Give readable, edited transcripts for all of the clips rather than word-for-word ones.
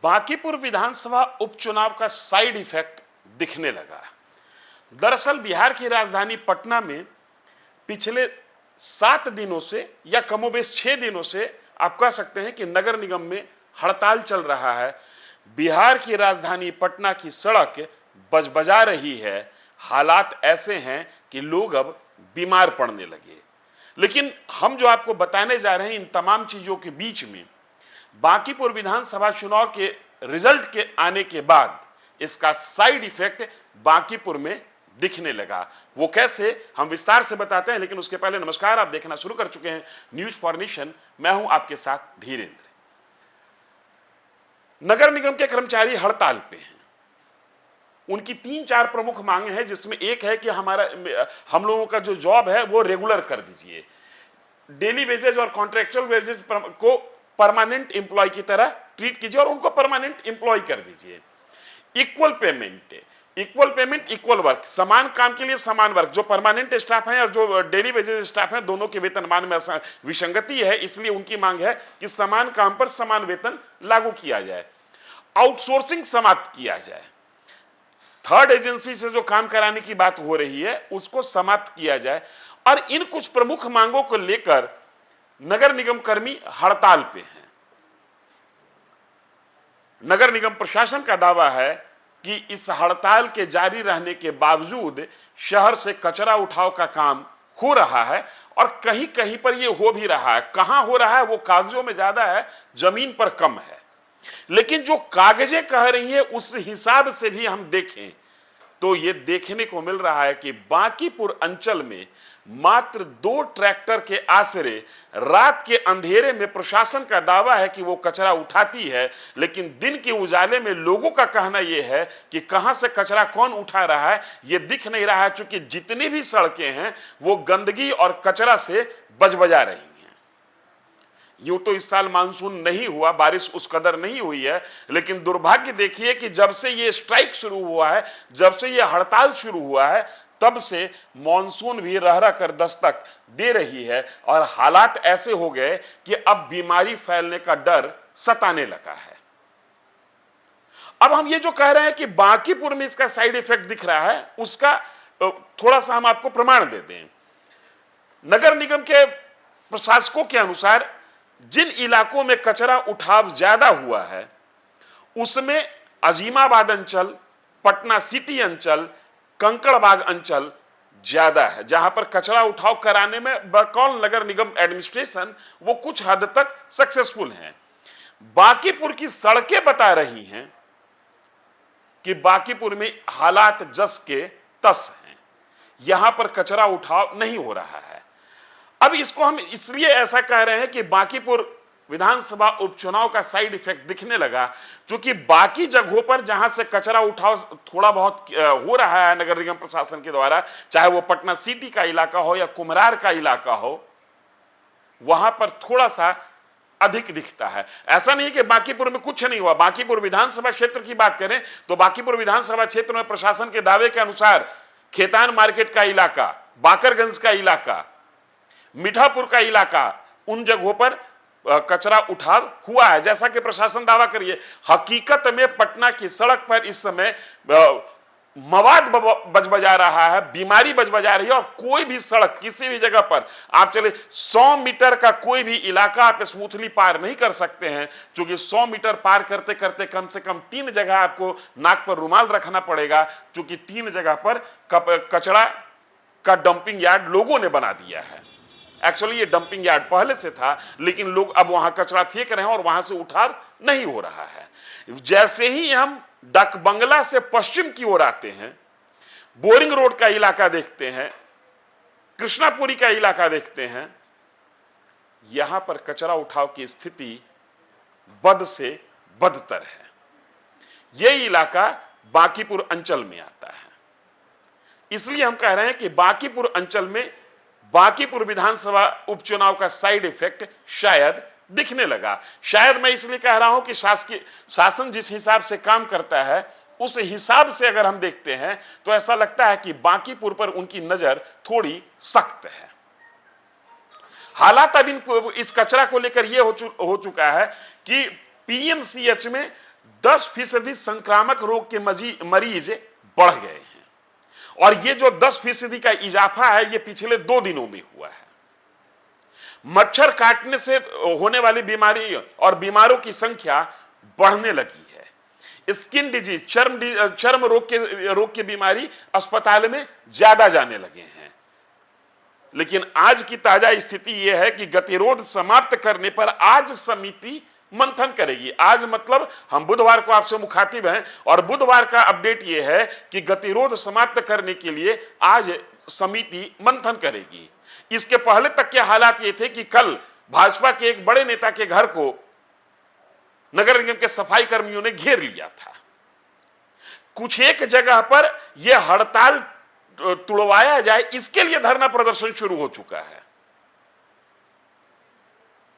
बांकीपुर विधानसभा उपचुनाव का side effect दिखने लगा। दरअसल बिहार की राजधानी पटना में पिछले 7 दिनों से या कमोबेश 6 दिनों से आप कह सकते हैं कि नगर निगम में हड़ताल चल रहा है। बिहार की राजधानी पटना की सड़क बजबजा रही है। हालात ऐसे हैं कि लोग अब बीमार पड़ने लगे। लेकिन हम जो आपको बताने जा रहे हैं, इन तमाम चीजों के बीच में बांकीपुर विधानसभा चुनाव के रिजल्ट के आने के बाद इसका साइड इफेक्ट बांकीपुर में दिखने लगा। वो कैसे, हम विस्तार से बताते हैं, लेकिन उसके पहले नमस्कार, आप देखना शुरू कर चुके हैं न्यूज फॉर नेशन। मैं हूं आपके साथ धीरेन्द्र। नगर निगम के कर्मचारी हड़ताल पे हैं। उनकी 3-4 प्रमुख मांगे हैं, जिसमें एक है कि हम लोगों का जो जॉब है वो रेगुलर कर दीजिए। डेली वेजेज और कॉन्ट्रेक्चुअल वेजेज को परमानेंट एम्प्लॉय की तरह ट्रीट कीजिए और उनको परमानेंट एम्प्लॉय कर दीजिए। इक्वल पेमेंट, इक्वल वर्क, समान काम के लिए समान वर्क। जो परमानेंट स्टाफ है और जो डेली वेजेज स्टाफ है, दोनों के वेतनमान में विसंगति है, इसलिए उनकी मांग है कि समान काम पर समान वेतन लागू किया जाए। आउटसोर्सिंग समाप्त किया जाए। थर्ड एजेंसी से जो काम कराने की बात हो रही है उसको समाप्त किया जाए। और इन कुछ प्रमुख मांगों को लेकर नगर निगम कर्मी हड़ताल पे हैं। नगर निगम प्रशासन का दावा है कि इस हड़ताल के जारी रहने के बावजूद शहर से कचरा उठाव का काम हो रहा है और कहीं कहीं पर यह हो भी रहा है। कहां हो रहा है वो कागजों में ज्यादा है, जमीन पर कम है। लेकिन जो कागजें कह रही है उस हिसाब से भी हम देखें तो यह देखने को मिल रहा है कि बांकीपुर अंचल में मात्र 2 ट्रैक्टर के आसरे रात के अंधेरे में प्रशासन का दावा है कि वो कचरा उठाती है, लेकिन दिन के उजाले में लोगों का कहना यह है कि कहां से कचरा कौन उठा रहा है यह दिख नहीं रहा है, क्योंकि जितनी भी सड़कें हैं वो गंदगी और कचरा से बजबजा रही हैं। यूं तो इस साल मानसून नहीं हुआ, बारिश उस कदर नहीं हुई है, लेकिन दुर्भाग्य देखिए कि जब से ये स्ट्राइक शुरू हुआ है, जब से ये हड़ताल शुरू हुआ है, तब से मॉनसून भी रह रह कर दस्तक दे रही है और हालात ऐसे हो गए कि अब बीमारी फैलने का डर सताने लगा है। अब हम ये जो कह रहे हैं कि बांकीपुर में इसका साइड इफेक्ट दिख रहा है, उसका थोड़ा सा हम आपको प्रमाण दे दें। नगर निगम के प्रशासकों के अनुसार जिन इलाकों में कचरा उठाव ज्यादा हुआ है उसमें अजीमाबाद अंचल, पटना सिटी अंचल, कंकड़बाग अंचल ज्यादा है, जहां पर कचरा उठाव कराने में बकौल नगर निगम एडमिनिस्ट्रेशन वो कुछ हद तक सक्सेसफुल हैं। बांकीपुर की सड़कें बता रही हैं कि बांकीपुर में हालात जस के तस हैं, यहां पर कचरा उठाव नहीं हो रहा है। अब इसको हम इसलिए ऐसा कह रहे हैं कि बांकीपुर विधानसभा उपचुनाव का साइड इफेक्ट दिखने लगा, क्योंकि बाकी जगहों पर जहां से कचरा उठाव थोड़ा बहुत हो रहा है नगर निगम प्रशासन के द्वारा, चाहे वो पटना सिटी का इलाका हो या कुम्हरार का इलाका हो, वहां पर थोड़ा सा अधिक दिखता है। ऐसा नहीं कि बांकीपुर में कुछ नहीं हुआ। बांकीपुर विधानसभा क्षेत्र की बात करें तो बांकीपुर विधानसभा क्षेत्र में प्रशासन के दावे के अनुसार खेतान मार्केट का इलाका, बाकरगंज का इलाका, मीठापुर का इलाका, उन जगहों पर कचरा उठाव हुआ है, जैसा कि प्रशासन दावा करिए। हकीकत में पटना की सड़क पर इस समय मवाद बजबजा रहा है, बीमारी बजबजा रही है और कोई भी सड़क किसी भी जगह पर आप चले 100 मीटर का कोई भी इलाका आप स्मूथली पार नहीं कर सकते हैं, क्योंकि 100 मीटर पार करते करते कम से कम 3 जगह आपको नाक पर रुमाल रखना पड़ेगा, क्योंकि 3 जगह पर कचरा का डंपिंग यार्ड लोगों ने बना दिया है। एक्चुअली ये डंपिंग यार्ड पहले से था, लेकिन लोग अब वहां कचरा फेंक रहे हैं और वहां से उठाव नहीं हो रहा है। जैसे ही हम डाक बंगला से पश्चिम की ओर आते हैं, बोरिंग रोड का इलाका देखते हैं, कृष्णापुरी का इलाका देखते हैं, यहां पर कचरा उठाव की स्थिति बद से बदतर है। यह इलाका बांकीपुर अंचल में आता है। इसलिए हम कह रहे हैं कि बांकीपुर अंचल में बांकीपुर विधानसभा उपचुनाव का साइड इफेक्ट शायद दिखने लगा। शायद मैं इसलिए कह रहा हूं कि शासन जिस हिसाब से काम करता है उस हिसाब से अगर हम देखते हैं तो ऐसा लगता है कि बांकीपुर पर उनकी नजर थोड़ी सख्त है। हालात अब इस कचरा को लेकर यह हो चुका है कि पीएमसीएच में 10% संक्रामक रोग के मरीज बढ़ गए हैं। और ये जो 10% का इजाफा है, ये पिछले 2 दिनों में हुआ है। मच्छर काटने से होने वाली बीमारी और बीमारों की संख्या बढ़ने लगी है। स्किन डिजीज, चर्म रोग की बीमारी अस्पताल में ज्यादा जाने लगे हैं। लेकिन आज की ताजा स्थिति यह है कि गतिरोध समाप्त करने पर आज समिति मंथन करेगी। आज मतलब हम बुधवार को आपसे मुखातिब हैं और बुधवार का अपडेट यह है कि गतिरोध समाप्त करने के लिए आज समिति मंथन करेगी। इसके पहले तक के हालात ये थे कि कल भाजपा के एक बड़े नेता के घर को नगर निगम के सफाई कर्मियों ने घेर लिया था। कुछ एक जगह पर यह हड़ताल तुड़वाया जाए, इसके लिए धरना प्रदर्शन शुरू हो चुका है।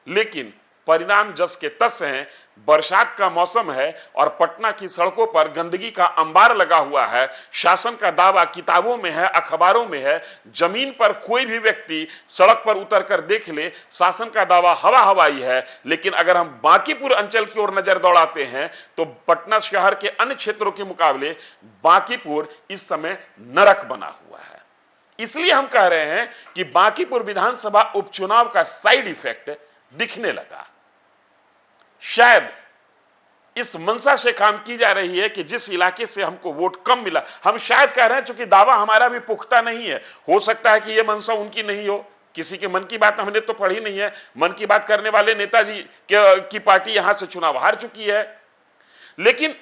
लेकिन परिणाम जस के तस हैं। बरसात का मौसम है और पटना की सड़कों पर गंदगी का अंबार लगा हुआ है। शासन का दावा किताबों में है, अखबारों में है। जमीन पर कोई भी व्यक्ति सड़क पर उतरकर देख ले, शासन का दावा हवा हवाई है। लेकिन अगर हम बांकीपुर अंचल की ओर नजर दौड़ाते हैं तो पटना शहर के अन्य क्षेत्रों के मुकाबले बांकीपुर इस समय नरक बना हुआ है। इसलिए हम कह रहे हैं कि बांकीपुर विधानसभा उपचुनाव का साइड इफेक्ट दिखने लगा। शायद इस मंशा से काम की जा रही है कि जिस इलाके से हमको वोट कम मिला, हम शायद कह रहे हैं चूंकि दावा हमारा भी पुख्ता नहीं है, हो सकता है कि यह मंशा उनकी नहीं हो। किसी के मन की बात हमने तो पढ़ी नहीं है। मन की बात करने वाले नेताजी की पार्टी यहां से चुनाव हार चुकी है। लेकिन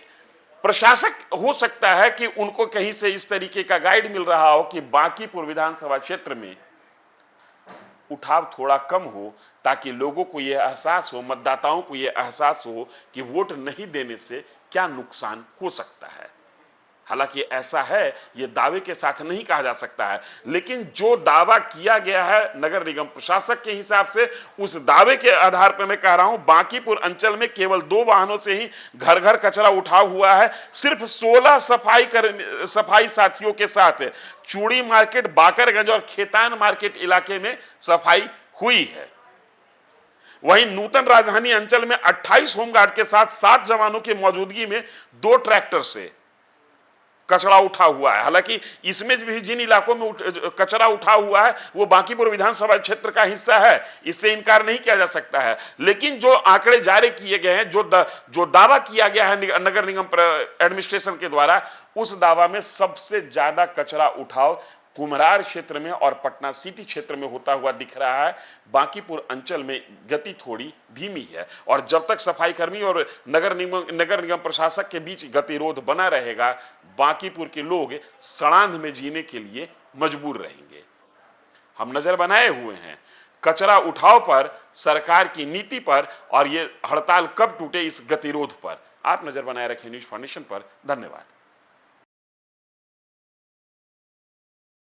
प्रशासक हो सकता है कि उनको कहीं से इस तरीके का गाइड मिल रहा हो कि बांकीपुर विधानसभा क्षेत्र में उठाव थोड़ा कम हो, ताकि लोगों को यह एहसास हो, मतदाताओं को यह एहसास हो कि वोट नहीं देने से क्या नुकसान हो सकता है। हालांकि ऐसा है, यह दावे के साथ नहीं कहा जा सकता है, लेकिन जो दावा किया गया है नगर निगम प्रशासक के हिसाब से, उस दावे के आधार पर मैं कह रहा हूं बांकीपुर अंचल में केवल 2 वाहनों से ही घर घर कचरा उठाव हुआ है। सिर्फ 16 सफाई साथियों के साथ चूड़ी मार्केट, बाकरगंज और खेतान मार्केट इलाके में सफाई हुई है। वहीं नूतन राजधानी अंचल में 28 होमगार्ड के साथ 7 जवानों की मौजूदगी में 2 ट्रैक्टर से कचरा उठा हुआ है। हालांकि इसमें भी जिन इलाकों में कचरा उठा हुआ है वो बांकीपुर विधानसभा क्षेत्र का हिस्सा है, इससे इनकार नहीं किया जा सकता है। लेकिन जो आंकड़े जारी किए गए हैं, जो दावा किया गया है नगर निगम एडमिनिस्ट्रेशन के द्वारा, उस दावा में सबसे ज्यादा कचरा उठाव कुम्हरार क्षेत्र में और पटना सिटी क्षेत्र में होता हुआ दिख रहा है। बांकीपुर अंचल में गति थोड़ी धीमी है और जब तक सफाई कर्मी और नगर निगम प्रशासक के बीच गतिरोध बना रहेगा, बांकीपुर के लोग सड़ांध में जीने के लिए मजबूर रहेंगे। हम नजर बनाए हुए हैं कचरा उठाव पर, सरकार की नीति पर, और ये हड़ताल कब टूटे इस गतिरोध पर। आप नजर बनाए रखें न्यूज़ फाउंडेशन पर। धन्यवाद।